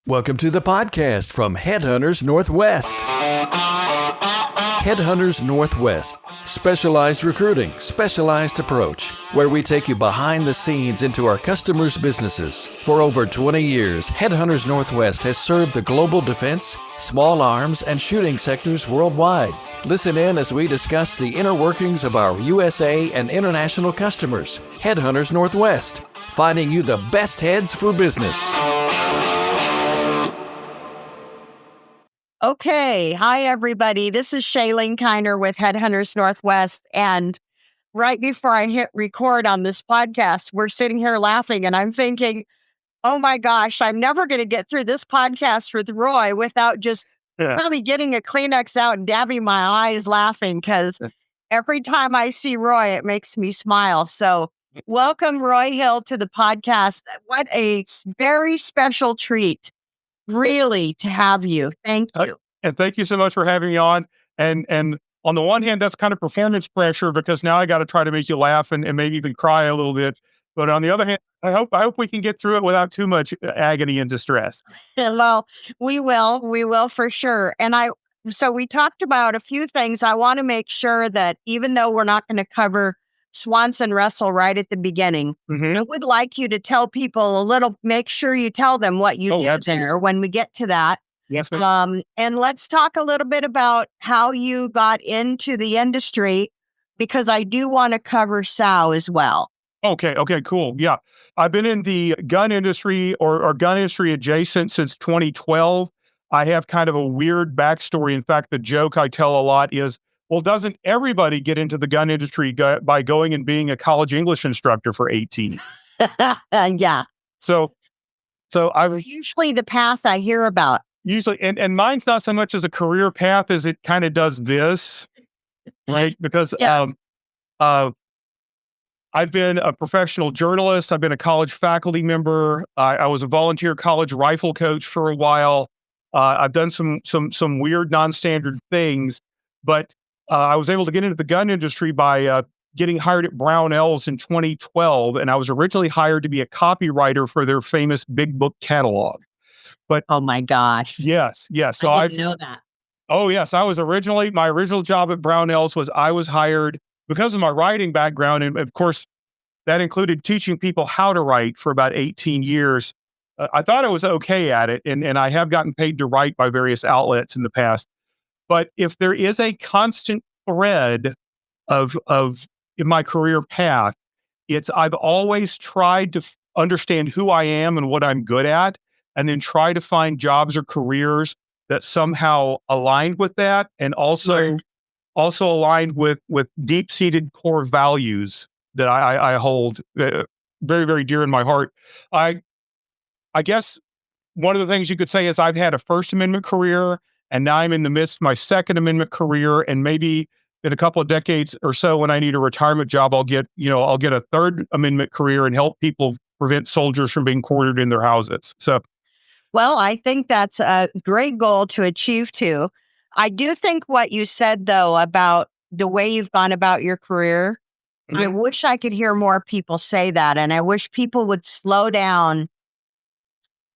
Welcome to the podcast from Headhunters Northwest. Headhunters Northwest. Specialized recruiting, specialized approach, where we take you behind the scenes into our customers' businesses. For over 20 years, Headhunters Northwest has served the global defense, small arms, and shooting sectors worldwide. Listen in as we discuss the inner workings of our USA and international customers. Headhunters Northwest, finding you the best heads for business. Okay. Hi, everybody. This is Shaylene Kiner with Headhunters Northwest. And right before I hit record on this podcast, we're sitting here laughing and I'm thinking, oh my gosh, I'm never going to get through this podcast with Roy without just probably getting a Kleenex out and dabbing my eyes laughing, because every time I see Roy, it makes me smile. So welcome, Roy Hill, to the podcast. What a very special treat, really, to have you. Thank you. And thank you so much for having me on. And on the one hand, that's kind of performance pressure, because now I got to try to make you laugh and maybe even cry a little bit. But on the other hand, I hope we can get through it without too much agony and distress. Well, we will for sure. And so we talked about a few things. I want to make sure that even though we're not going to cover Swanson Russell right at the beginning, I would like you to tell people make sure you tell them what you did there when we get to that. Yes, ma'am. And let's talk a little bit about how you got into the industry, because I do want to cover SOWW as well. Okay, cool. Yeah. I've been in the gun industry or gun industry adjacent since 2012. I have kind of a weird backstory. In fact, the joke I tell a lot is, well, doesn't everybody get into the gun industry by going and being a college English instructor for 18? Yeah. So I was usually the path I hear about. Usually, and mine's not so much as a career path as it kind of does this, right? Because I've been a professional journalist. I've been a college faculty member. I was a volunteer college rifle coach for a while. I've done some weird non-standard things, but I was able to get into the gun industry by getting hired at Brownell's in 2012. And I was originally hired to be a copywriter for their famous big book catalog. But oh my gosh. Yes. So I didn't know that. Oh yes. My original job at Brownell's was I was hired because of my writing background. And of course, that included teaching people how to write for about 18 years. I thought I was okay at it. And I have gotten paid to write by various outlets in the past. But if there is a constant thread of in my career path, it's I've always tried to understand who I am and what I'm good at, and then try to find jobs or careers that somehow aligned with that, and also aligned with deep-seated core values that I hold very, very dear in my heart. I guess one of the things you could say is I've had a First Amendment career, and now I'm in the midst of my Second Amendment career, and maybe in a couple of decades or so, when I need a retirement job, I'll get a Third Amendment career and help people prevent soldiers from being quartered in their houses. So, well, I think that's a great goal to achieve too. I do think what you said, though, about the way you've gone about your career, I wish I could hear more people say that. And I wish people would slow down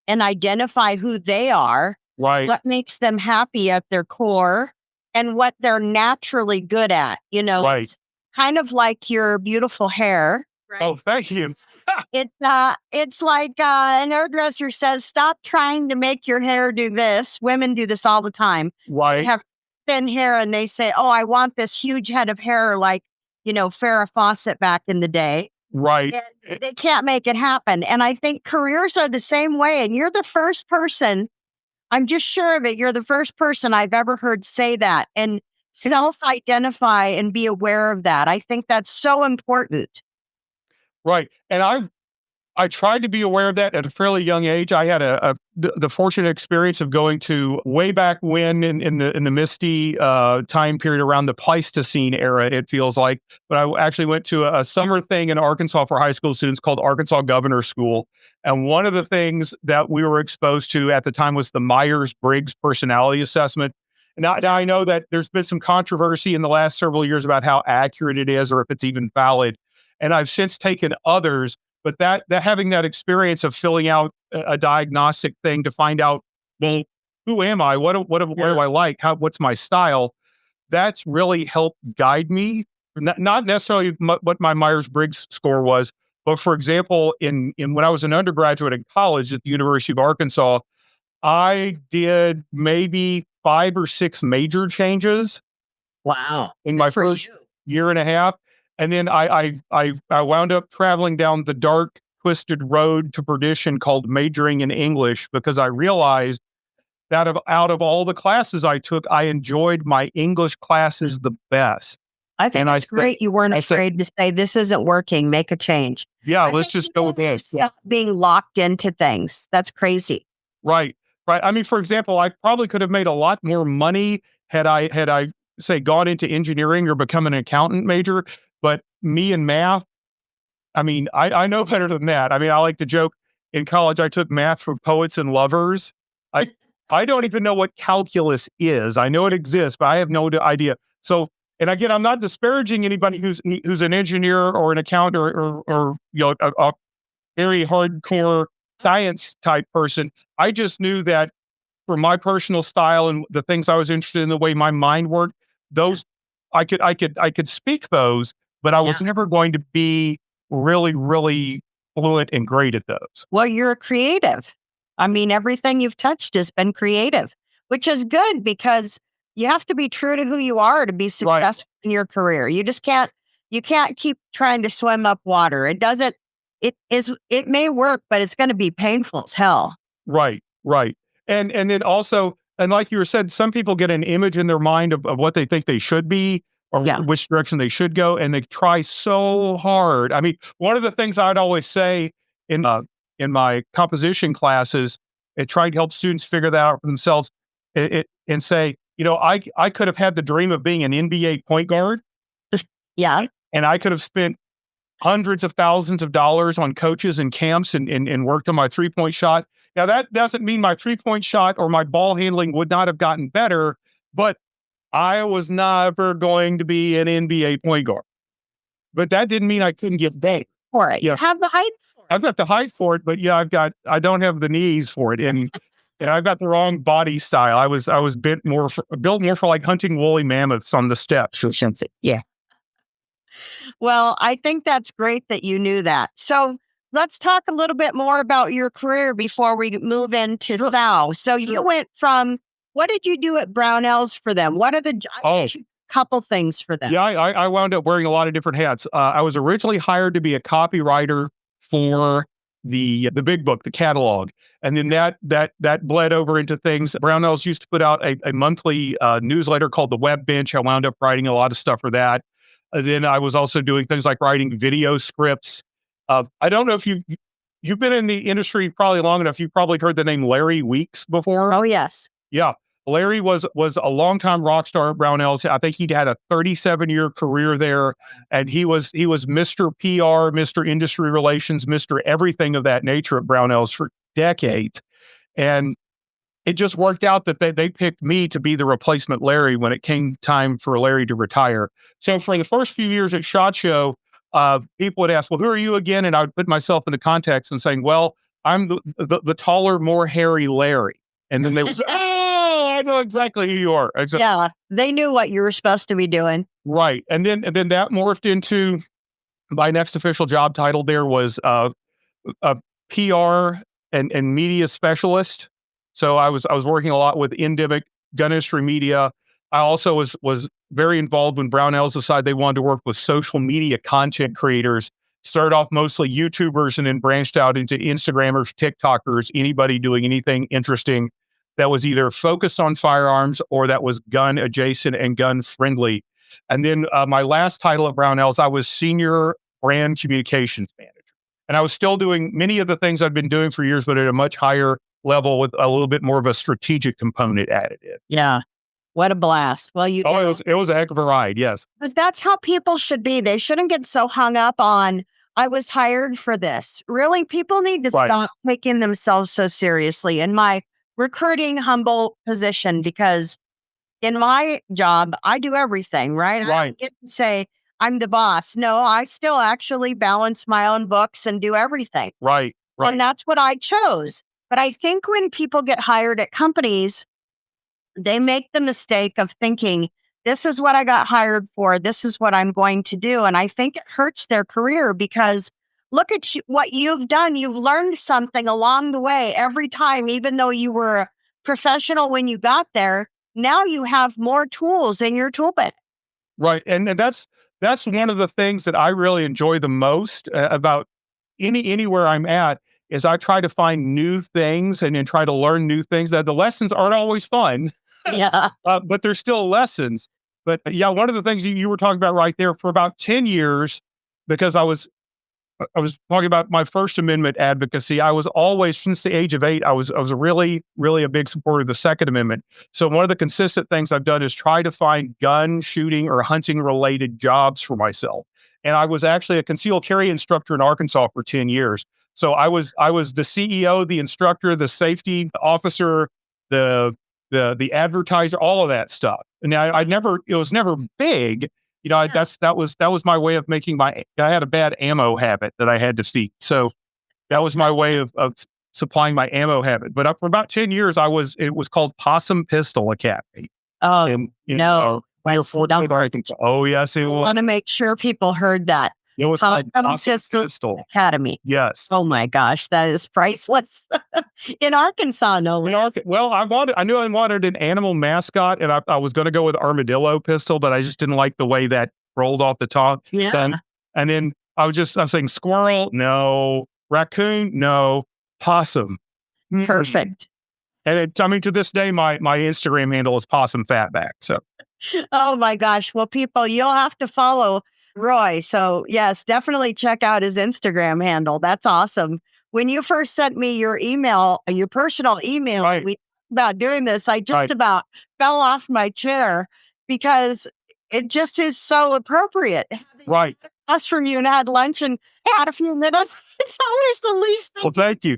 and identify who they are, right, what makes them happy at their core, and what they're naturally good at. Right. It's kind of like your beautiful hair. Right? Oh, thank you. It's like an hairdresser says, stop trying to make your hair do this. Women do this all the time. Right. They have thin hair and they say, oh, I want this huge head of hair like, Farrah Fawcett back in the day. Right. And they can't make it happen. And I think careers are the same way. And you're the first person, I'm just sure of it, you're the first person I've ever heard say that and self-identify and be aware of that. I think that's so important. Right. And I tried to be aware of that at a fairly young age. I had the fortunate experience of going to way back when in the misty time period around the Pleistocene era, it feels like. But I actually went to a summer thing in Arkansas for high school students called Arkansas Governor School. And one of the things that we were exposed to at the time was the Myers-Briggs personality assessment. Now I know that there's been some controversy in the last several years about how accurate it is or if it's even valid. And I've since taken others, But that having that experience of filling out a diagnostic thing to find out, well, who am I? What do I like? What's my style? That's really helped guide me. Not necessarily what my Myers-Briggs score was, but for example, in when I was an undergraduate in college at the University of Arkansas, I did maybe 5 or 6 major changes Wow. in my first year and a half. And then I wound up traveling down the dark, twisted road to perdition called majoring in English, because I realized that out of all the classes I took, I enjoyed my English classes the best. I think it's great you weren't afraid to say, this isn't working, make a change. Yeah, let's just go with this. Stop being locked into things. That's crazy. Right. I mean, for example, I probably could have made a lot more money had I say gone into engineering or become an accountant major. But me and math, I mean, I know better than that. I mean, I like to joke, in college I took math for poets and lovers. I don't even know what calculus is. I know it exists, but I have no idea. So, and again, I'm not disparaging anybody who's an engineer or an accountant or a very hardcore science type person. I just knew that for my personal style and the things I was interested in, the way my mind worked, those I could speak those, but I was never going to be really, really fluent and great at those. Well, you're a creative. I mean, everything you've touched has been creative, which is good because you have to be true to who you are to be successful in your career. You just can't keep trying to swim up water. It may work, but it's going to be painful as hell. Right. And then also, and like you said, some people get an image in their mind of what they think they should be or which direction they should go, and they try so hard. I mean, one of the things I'd always say in my composition classes, and try to help students figure that out for themselves, and say, I could have had the dream of being an NBA point guard. Yeah. And I could have spent hundreds of thousands of dollars on coaches and camps and worked on my 3-point shot. Now, that doesn't mean my 3-point shot or my ball handling would not have gotten better, but I was never going to be an NBA point guard. But that didn't mean I couldn't get better for it. You have the height for it. I've got the height for it, but I don't have the knees for it. And I've got the wrong body style. I was built more for like hunting woolly mammoths on the steppes or something. Yeah. Well, I think that's great that you knew that. So let's talk a little bit more about your career before we move into SOWW. So you went from, what did you do at Brownell's for them? What are the couple things for them? Yeah, I wound up wearing a lot of different hats. I was originally hired to be a copywriter for the big book, the catalog. And then that bled over into things. Brownell's used to put out a monthly newsletter called the Web Bench. I wound up writing a lot of stuff for that. Then I was also doing things like writing video scripts. I don't know if you've been in the industry probably long enough. You've probably heard the name Larry Weeks before. Oh, yes. Yeah. Larry was a longtime rock star at Brownell's. I think he'd had a 37-year career there, and he was Mr. PR, Mr. Industry Relations, Mr. Everything of that nature at Brownell's for decades. And it just worked out that they picked me to be the replacement Larry when it came time for Larry to retire. So for the first few years at SHOT Show, people would ask, well, who are you again? And I would put myself into context and saying, well, I'm the taller, more hairy Larry. And then they would say, oh, I know exactly who you are. Exactly. Yeah, they knew what you were supposed to be doing. Right. And then that morphed into my next official job title there was a PR and media specialist. So I was working a lot with endemic gun industry media. I also was very involved when Brownell's decided they wanted to work with social media content creators. Started off mostly YouTubers and then branched out into Instagrammers, TikTokers, anybody doing anything interesting that was either focused on firearms or that was gun adjacent and gun friendly. And then my last title at Brownell's, I was senior brand communications manager. And I was still doing many of the things I've been doing for years, but at a much higher level with a little bit more of a strategic component added in. Yeah. What a blast. Well, it was a heck of a ride. Yes. But that's how people should be. They shouldn't get so hung up on, I was hired for this. Really, people need to stop taking themselves so seriously. In my recruiting humble position, because in my job, I do everything, right? I don't get to say, I'm the boss. No, I still actually balance my own books and do everything. Right. And that's what I chose. But I think when people get hired at companies, they make the mistake of thinking, this is what I got hired for. This is what I'm going to do. And I think it hurts their career because look at what you've done. You've learned something along the way every time, even though you were a professional when you got there. Now you have more tools in your tool belt. Right. And that's one of the things that I really enjoy the most about anywhere I'm at is I try to find new things and then try to learn new things. That the lessons aren't always fun, Yeah. but they're still lessons. But yeah, one of the things you were talking about right there for about 10 years, because I was talking about my First Amendment advocacy. I was always, since the age of 8, I was a really, really a big supporter of the Second Amendment. So one of the consistent things I've done is try to find gun shooting or hunting related jobs for myself. And I was actually a concealed carry instructor in Arkansas for 10 years. So I was the CEO, the instructor, the safety officer, the advertiser, all of that stuff. And it was never big. That was my way of I had a bad ammo habit that I had to feed. So that was my way of supplying my ammo habit. But for about 10 years, it was called Possum Pistol Academy. Oh, And, no. Oh, yes, it I was. want to make sure people heard that. It was called Possum Pistol Academy. Yes. Oh my gosh, that is priceless. In Arkansas, no less. Well, I knew I wanted an animal mascot, and I was going to go with armadillo pistol, but I just didn't like the way that rolled off the tongue. Yeah. And then I'm saying squirrel, no. Raccoon, no. Possum. Perfect. And to this day, my Instagram handle is Possum Fatback. So. Oh my gosh. Well, people, you'll have to follow Roy. So yes, definitely check out his Instagram handle. That's awesome. When you first sent me your personal email, Right. we talked about doing this, I just about fell off my chair because it just is so appropriate. Right. Us from you and had lunch and had a few minutes. It's always the least Well, thank you.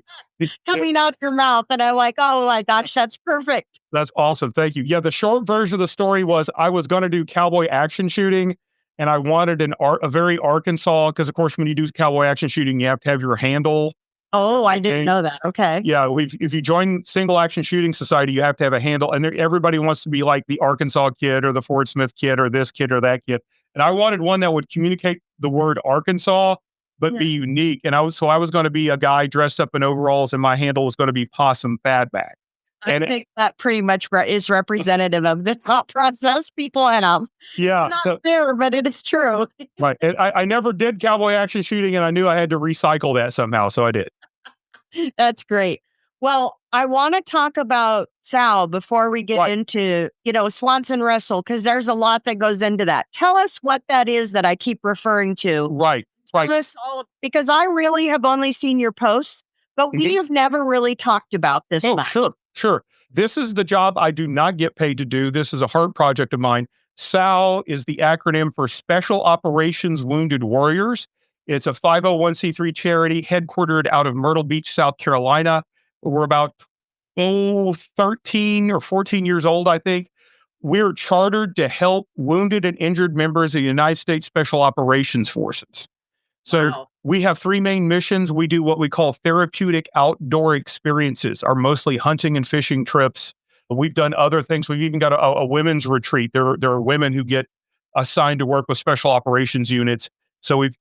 coming out your mouth. And I'm like, oh my gosh, that's perfect. That's awesome. Thank you. Yeah, the short version of the story was I was going to do cowboy action shooting, and I wanted a very Arkansas, because of course when you do cowboy action shooting, you have to have your handle. Oh, I didn't know that. Okay. Yeah, if you join Single Action Shooting Society, you have to have a handle, and everybody wants to be like the Arkansas kid or the Fort Smith kid or this kid or that kid. And I wanted one that would communicate the word Arkansas, but be unique. And I was going to be a guy dressed up in overalls, and my handle was going to be Possum Fatback. I think that pretty much is representative of the thought process people have. Yeah, it's not fair, but it is true. Right. And I never did cowboy action shooting, and I knew I had to recycle that somehow, so I did. That's great. Well, I want to talk about SOWW before we get into, Swanson Russell, because there's a lot that goes into that. Tell us what that is that I keep referring to. Right. Tell us all, because I really have only seen your posts, but we have never really talked about this. Sure. This is the job I do not get paid to do. This is a heart project of mine. SOWW is the acronym for Special Operations Wounded Warriors. It's a 501c3 charity headquartered out of Myrtle Beach, South Carolina. We're about 13 or 14 years old, I think. We're chartered to help wounded and injured members of the United States Special Operations Forces. So we have 3 main missions. We do what we call therapeutic outdoor experiences, are mostly hunting and fishing trips. We've done other things. We've even got a women's retreat. There are women who get assigned to work with special operations units. So we've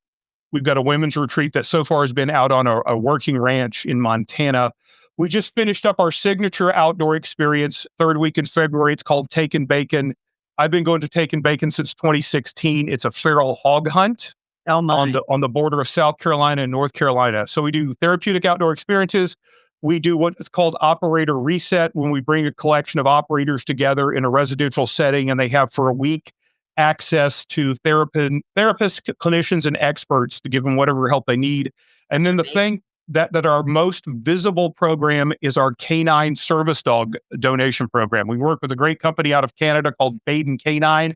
got a women's retreat that so far has been out on a working ranch in Montana. We just finished up our signature outdoor experience, 3rd week in February. It's called Taking Bacon. I've been going to Taking Bacon since 2016. It's a feral hog hunt. On the border of South Carolina and North Carolina. So we do therapeutic outdoor experiences. We do what is called operator reset, when we bring a collection of operators together in a residential setting, and they have for a week access to therapists, clinicians, and experts to give them whatever help they need. And then the thing that our most visible program is our canine service dog donation program. We work with a great company out of Canada called Baden Canine.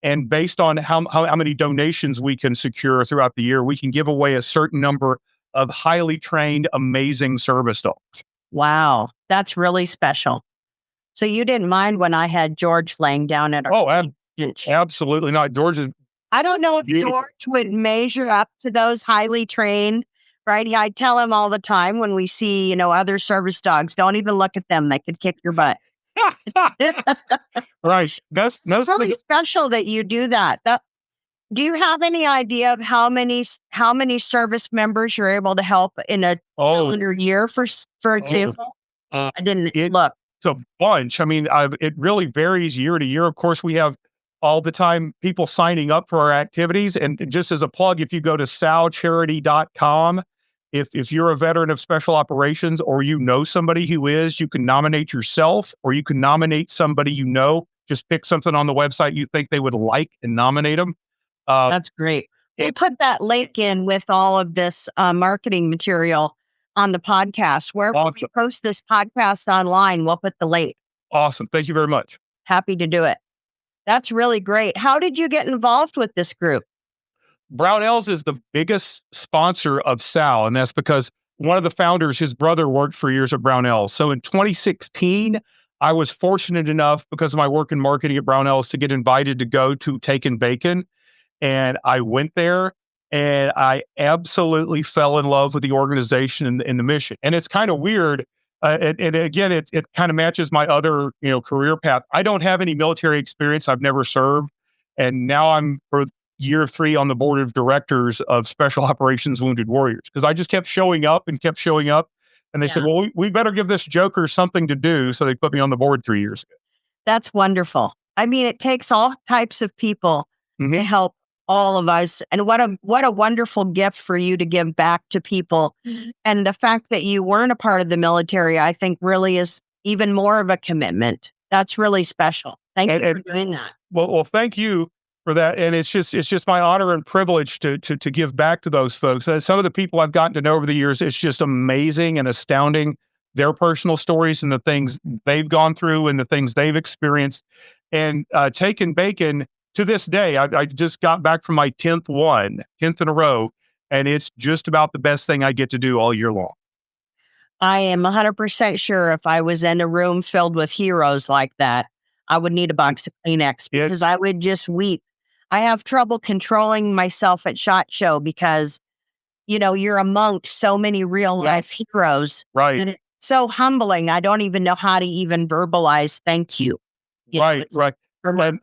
And based on how many donations we can secure throughout the year, we can give away a certain number of highly trained, amazing service dogs. Wow, that's really special. So you didn't mind when I had George laying down at our absolutely not. George is I don't know if Beautiful. George would measure up to those highly trained, right? I tell him all the time when we see, other service dogs, don't even look at them. They could kick your butt. Right. That's It's really special that you do that. Do you have any idea of how many service members you're able to help in a calendar year, for example? I didn't look. It's a bunch. I mean, it really varies year to year. Of course, we have all the time people signing up for our activities. And just as a plug, if you go to SOWCharity.com, if you're a veteran of special operations or you know somebody who is, you can nominate yourself or you can nominate somebody you know. Just pick something on the website you think they would like and nominate them. That's great. We'll put that link in with all of this marketing material on the podcast. Where we post this podcast online, we'll put the link. Awesome. Thank you very much. Happy to do it. That's really great. How did you get involved with this group? Brownell's is the biggest sponsor of SOW, and that's because one of the founders, his brother, worked for years at Brownell's. So in 2016, I was fortunate enough, because of my work in marketing at Brownell's, to get invited to go to Taken Bacon. And I went there and I absolutely fell in love with the organization and the mission. And it's kind of weird. And again, it kind of matches my other, career path. I don't have any military experience. I've never served. And now I'm for year 3 on the board of directors of Special Operations Wounded Warriors, because I just kept showing up. And they said, well, we better give this joker something to do. So they put me on the board 3 years ago. That's wonderful. I mean, it takes all types of people to help all of us. And what a wonderful gift for you to give back to people. And the fact that you weren't a part of the military, I think really is even more of a commitment. That's really special. Thank you for doing that. Well, thank you for that. And it's just my honor and privilege to give back to those folks. Some of the people I've gotten to know over the years, it's just amazing and astounding, their personal stories and the things they've gone through and the things they've experienced. And Taken Bacon, to this day, I just got back from my 10th in a row, and it's just about the best thing I get to do all year long. I am 100% sure if I was in a room filled with heroes like that, I would need a box of Kleenex because I would just weep. I have trouble controlling myself at SHOT Show because, you're amongst so many real life heroes. Right. And it's so humbling. I don't even know how to even verbalize thank you. Right.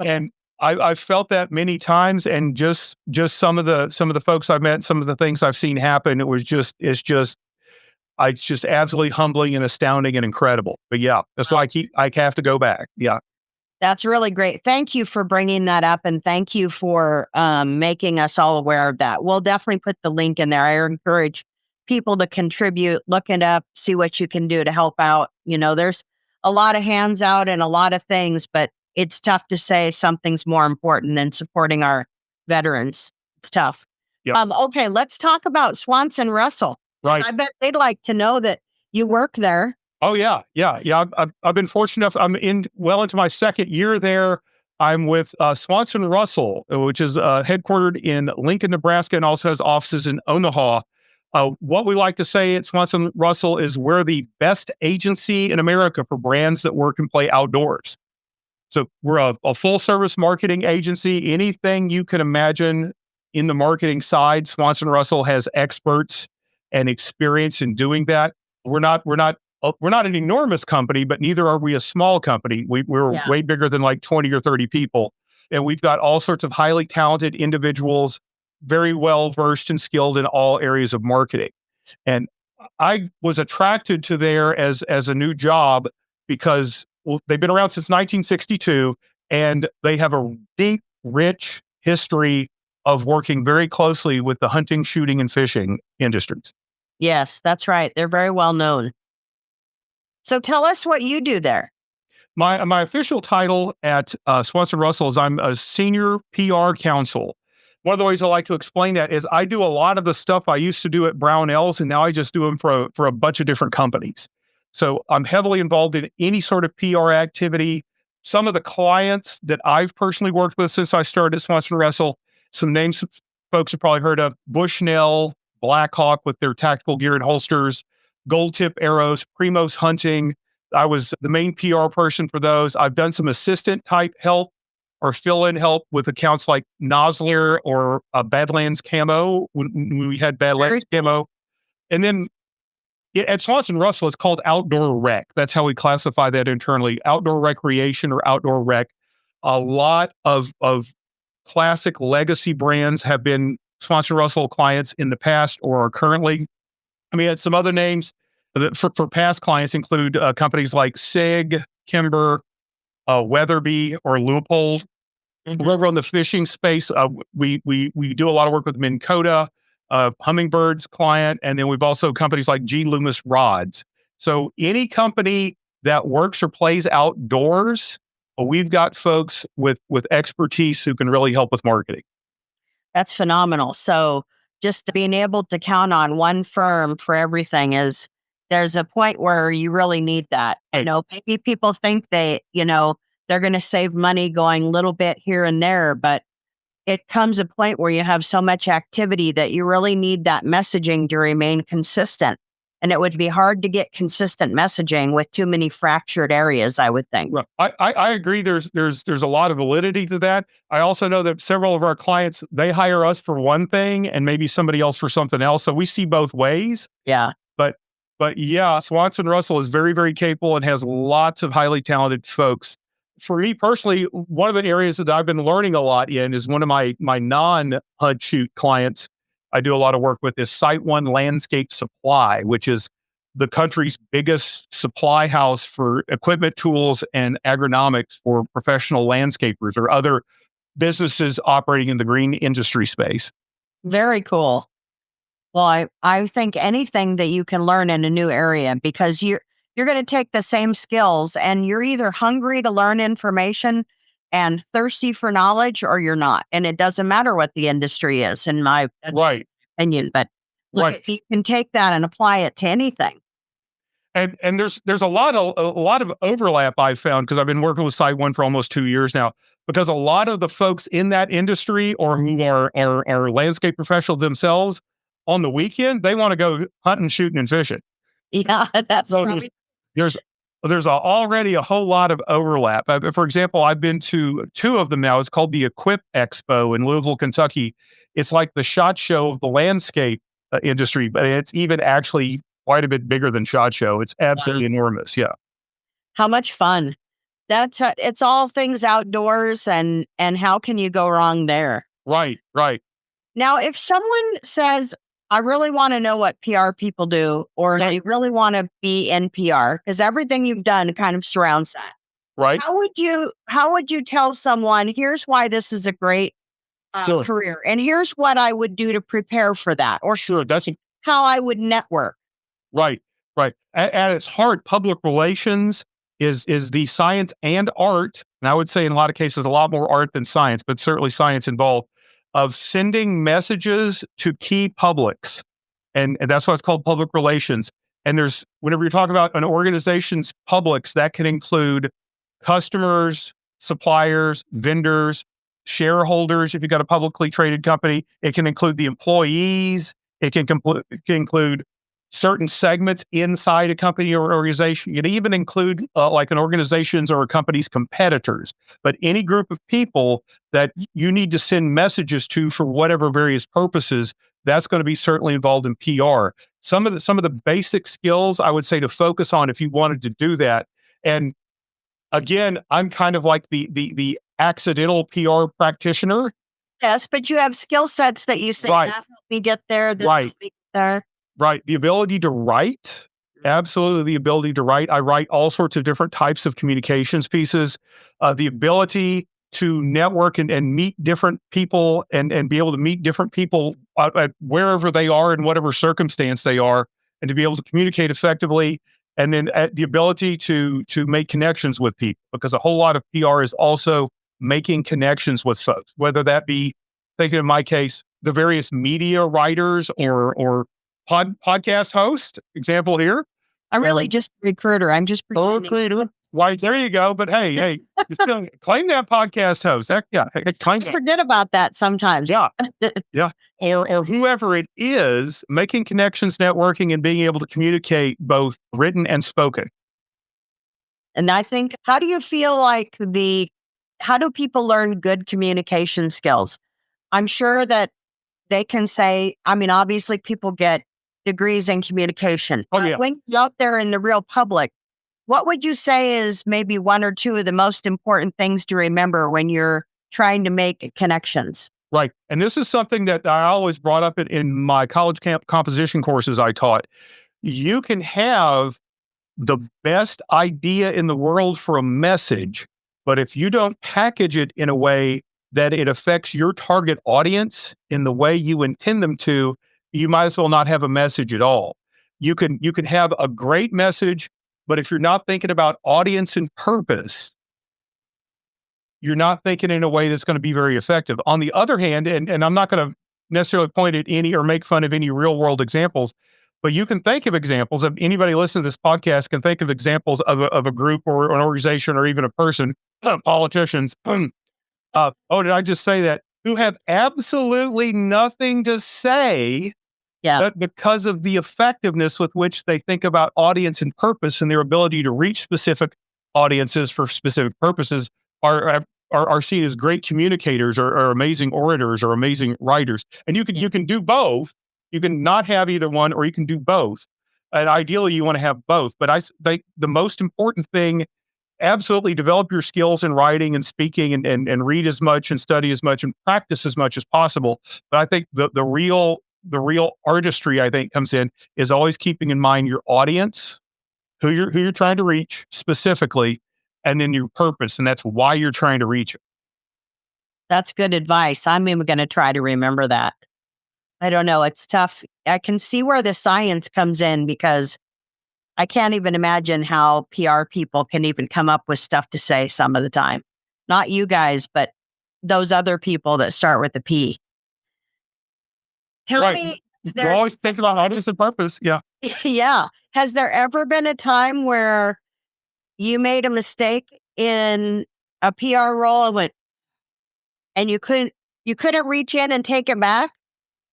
And I've felt that many times, and just some of the folks I've met, some of the things I've seen happen, it's just absolutely humbling and astounding and incredible. But yeah, that's why I have to go back. Yeah. That's really great. Thank you for bringing that up, and thank you for making us all aware of that. We'll definitely put the link in there. I encourage people to contribute, look it up, see what you can do to help out. There's a lot of hands out and a lot of things, but it's tough to say something's more important than supporting our veterans. It's tough. Yep. Okay, let's talk about Swanson Russell. Right. I bet they'd like to know that you work there. Oh, yeah. I've been fortunate enough. I'm well into my second year there. I'm with Swanson Russell, which is headquartered in Lincoln, Nebraska, and also has offices in Omaha. What we like to say at Swanson Russell is we're the best agency in America for brands that work and play outdoors. So we're a full-service marketing agency. Anything you can imagine in the marketing side, Swanson Russell has experts and experience in doing that. We're not an enormous company, but neither are we a small company. We're way bigger than like 20 or 30 people. And we've got all sorts of highly talented individuals, very well versed and skilled in all areas of marketing. And I was attracted to there as a new job because they've been around since 1962, and they have a deep, rich history of working very closely with the hunting, shooting, and fishing industries. Yes, that's right. They're very well known. So tell us what you do there. My official title at Swanson Russell is I'm a senior PR counsel. One of the ways I like to explain that is I do a lot of the stuff I used to do at Brownell's, and now I just do them for a bunch of different companies. So I'm heavily involved in any sort of PR activity. Some of the clients that I've personally worked with since I started at Swanson Russell, some names folks have probably heard of: Bushnell, Blackhawk with their tactical gear and holsters, Gold Tip Arrows, Primos Hunting. I was the main PR person for those. I've done some assistant type help or fill-in help with accounts like Nosler or Badlands Camo when we had Badlands Camo. And then at Swanson Russell, it's called outdoor rec. That's how we classify that internally, outdoor recreation or outdoor rec. A lot of classic legacy brands have been Swanson Russell clients in the past or are currently. I mean, some other names that for past clients include companies like SIG, Kimber, Weatherby, or Leupold. We're over on the fishing space. We do a lot of work with Minn Kota, Hummingbird's client, and then we've also companies like G. Loomis Rods. So any company that works or plays outdoors, we've got folks with expertise who can really help with marketing. That's phenomenal. So just being able to count on one firm for everything there's a point where you really need that. Hey. You know, maybe people think they're going to save money going a little bit here and there, but it comes a point where you have so much activity that you really need that messaging to remain consistent. And it would be hard to get consistent messaging with too many fractured areas, I would think. Well, I agree. There's a lot of validity to that. I also know that several of our clients, they hire us for one thing and maybe somebody else for something else. So we see both ways. Yeah. But yeah, Swanson Russell is very, very capable and has lots of highly talented folks. For me personally, one of the areas that I've been learning a lot in is one of my non-HUD shoot clients I do a lot of work with is Site One Landscape Supply, which is the country's biggest supply house for equipment, tools, and agronomics for professional landscapers or other businesses operating in the green industry space. Very cool. Well, I think anything that you can learn in a new area, because you're going to take the same skills and you're either hungry to learn information and thirsty for knowledge or you're not. And it doesn't matter what the industry is, in my opinion. But look, you can take that and apply it to anything. And there's a lot of overlap I've found because I've been working with Site One for almost 2 years now. Because a lot of the folks in that industry or who are landscape professionals themselves, on the weekend, they want to go hunting, shooting, and fishing. Yeah, that's so probably... There's already a whole lot of overlap. For example, I've been to 2 of them now. It's called the Equip Expo in Louisville, Kentucky. It's like the SHOT Show of the landscape industry, but it's even actually quite a bit bigger than SHOT Show. It's absolutely enormous. Yeah. How much fun. That's it's all things outdoors, and how can you go wrong there? Right. Now, if someone says, I really want to know what PR people do, or they really want to be in PR, because everything you've done kind of surrounds that. Right. How would you tell someone, here's why this is a great career, and here's what I would do to prepare for that, or that's how I would network? Right. At its heart, public relations is the science and art, and I would say in a lot of cases a lot more art than science, but certainly science involved, of sending messages to key publics. And that's why it's called public relations. And whenever you're talking about an organization's publics, that can include customers, suppliers, vendors, shareholders, if you've got a publicly traded company. It can include the employees. It can include certain segments inside a company or organization. It even include like an organization's or a company's competitors. But any group of people that you need to send messages to for whatever various purposes, that's going to be certainly involved in PR. Some of the basic skills I would say to focus on if you wanted to do that. And again, I'm kind of like the accidental PR practitioner. Yes, but you have skill sets that you say, that helped me get there, this helped me get there. Right. The ability to write, absolutely the ability to write. I write all sorts of different types of communications pieces. The ability to network and meet different people and be able to meet different people at wherever they are in whatever circumstance they are, and to be able to communicate effectively. And then the ability to make connections with people, because a whole lot of PR is also making connections with folks, whether that be, thinking in my case, the various media writers or podcast host, example here. I'm really just a recruiter. I'm just pretending. Why, there you go. But hey, claim that podcast host. Heck yeah. I forget about that sometimes. Yeah. Or whoever it is, making connections, networking, and being able to communicate both written and spoken. And I think, how do you feel like the how do people learn good communication skills? I'm sure that they can say, I mean, obviously people get degrees in communication. Oh, But yeah. when you're out there in the real public, what would you say is maybe one or two of the most important things to remember when you're trying to make connections? Right. And this is something that I always brought up in my college camp composition courses I taught. You can have the best idea in the world for a message, but if you don't package it in a way that it affects your target audience in the way you intend them to, you might as well not have a message at all. You can have a great message, but if you're not thinking about audience and purpose, you're not thinking in a way that's going to be very effective. On the other hand, and I'm not going to necessarily point at any or make fun of any real world examples, but you can think of examples of anybody listening to this podcast can think of examples of a group or an organization or even a person, politicians. Did I just say that? Who have absolutely nothing to say, but because of the effectiveness with which they think about audience and purpose and their ability to reach specific audiences for specific purposes are seen as great communicators or amazing orators or amazing writers. And you can do both. You can not have either one, or you can do both. And ideally, you want to have both. But I think the most important thing, absolutely develop your skills in writing and speaking and read as much and study as much and practice as much as possible. But I think the real artistry, I think, comes in is always keeping in mind your audience, who you're trying to reach specifically, and then your purpose, and that's why you're trying to reach it. That's good advice. I'm even going to try to remember that. I don't know. It's tough. I can see where the science comes in because I can't even imagine how PR people can even come up with stuff to say some of the time. Not you guys, but those other people that start with the P. Tell me. You're always thinking about audience and purpose. Yeah. Yeah. Has there ever been a time where you made a mistake in a PR role and you couldn't reach in and take it back?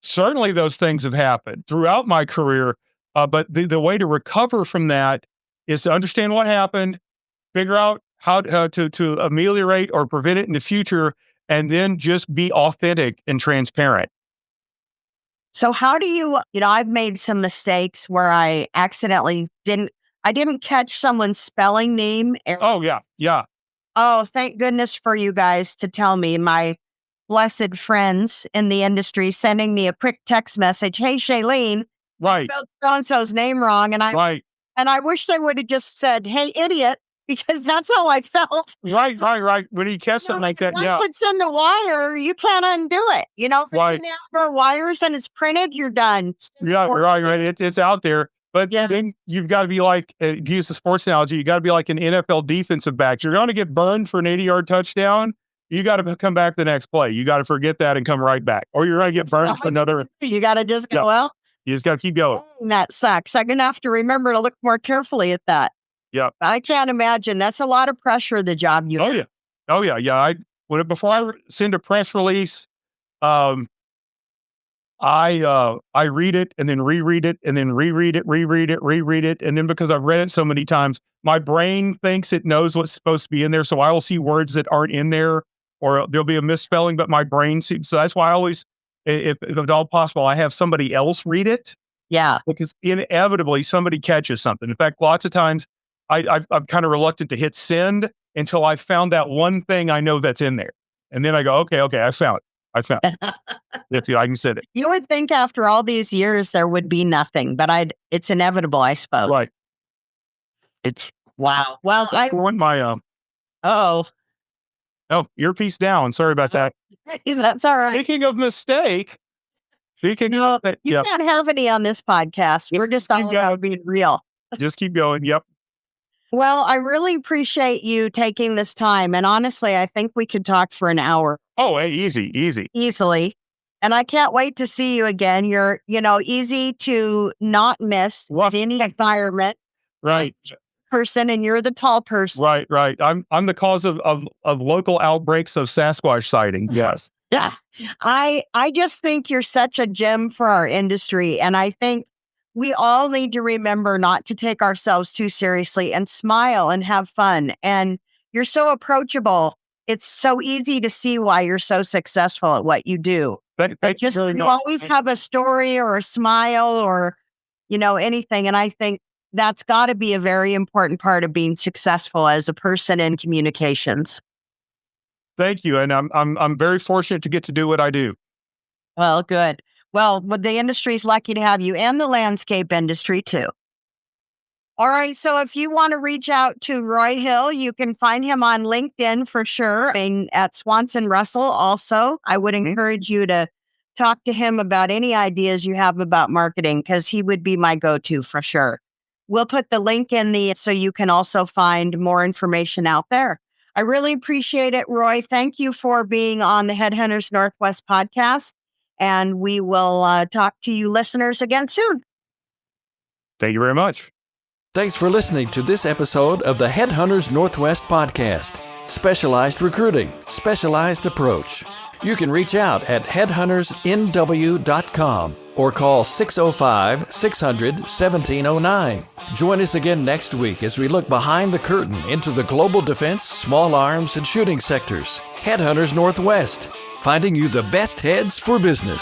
Certainly those things have happened throughout my career. But the way to recover from that is to understand what happened, figure out how to ameliorate or prevent it in the future, and then just be authentic and transparent. So how do you I've made some mistakes where I accidentally didn't catch someone's spelling name. Oh, yeah. Yeah. Oh, thank goodness for you guys to tell me. My blessed friends in the industry sending me a quick text message. Hey, Shaylene, right. You spelled so-and-so's name wrong. And I wish they would have just said, hey, idiot, because that's how I felt. Right. When you catch something like that, once it's in the wire, you can't undo it. If it's in the outdoor wires and it's printed, you're done. Yeah, right. It's out there. But then you've got to be like, to use the sports analogy, you got to be like an NFL defensive back. You're going to get burned for an 80-yard touchdown. You got to come back the next play. You got to forget that and come right back. Or you're going to get burned for another. You got to just go, you just got to keep going. That sucks. I'm going to have to remember to look more carefully at that. Yeah. I can't imagine. That's a lot of pressure, the job you have. Oh, yeah. Yeah. Before I send a press release, I read it and then reread it and then reread it. And then because I've read it so many times, my brain thinks it knows what's supposed to be in there. So I will see words that aren't in there, or there'll be a misspelling, but my brain sees. So that's why I always, if at all possible, I have somebody else read it. Yeah. Because inevitably somebody catches something. In fact, lots of times I'm kind of reluctant to hit send until I found that one thing I know that's in there. And then I go, okay, I found it. That's it. I can send it. You would think after all these years there would be nothing, but it's inevitable, I suppose. Right. Wow. Well, I want my earpiece down. Sorry about that. That's all right. Speaking of mistake. You can't have any on this podcast. We're just all about being real. Just keep going. Yep. Well, I really appreciate you taking this time. And honestly, I think we could talk for an hour. Oh, hey, easy. Easily. And I can't wait to see you again. You're, easy to not miss in any environment. Right. Person, and you're the tall person. Right. I'm the cause of local outbreaks of Sasquatch sighting. Yes. Yeah. I just think you're such a gem for our industry. And I think we all need to remember not to take ourselves too seriously and smile and have fun. And you're so approachable. it's so easy to see why you're so successful at what you do. Thank you Just very you much. always have a story or a smile or, anything. And I think that's got to be a very important part of being successful as a person in communications. Thank you, and I'm very fortunate to get to do what I do. Well, good. Well, the industry's lucky to have you, and the landscape industry too. All right. So if you want to reach out to Roy Hill, you can find him on LinkedIn for sure, and at Swanson Russell also. I would encourage you to talk to him about any ideas you have about marketing, because he would be my go-to for sure. We'll put the link so you can also find more information out there. I really appreciate it, Roy. Thank you for being on the Headhunters Northwest podcast, and we will talk to you listeners again soon. Thank you very much. Thanks for listening to this episode of the Headhunters Northwest podcast. Specialized recruiting, specialized approach. You can reach out at headhuntersnw.com or call 605-600-1709. Join us again next week as we look behind the curtain into the global defense, small arms, and shooting sectors. Headhunters Northwest, finding you the best heads for business.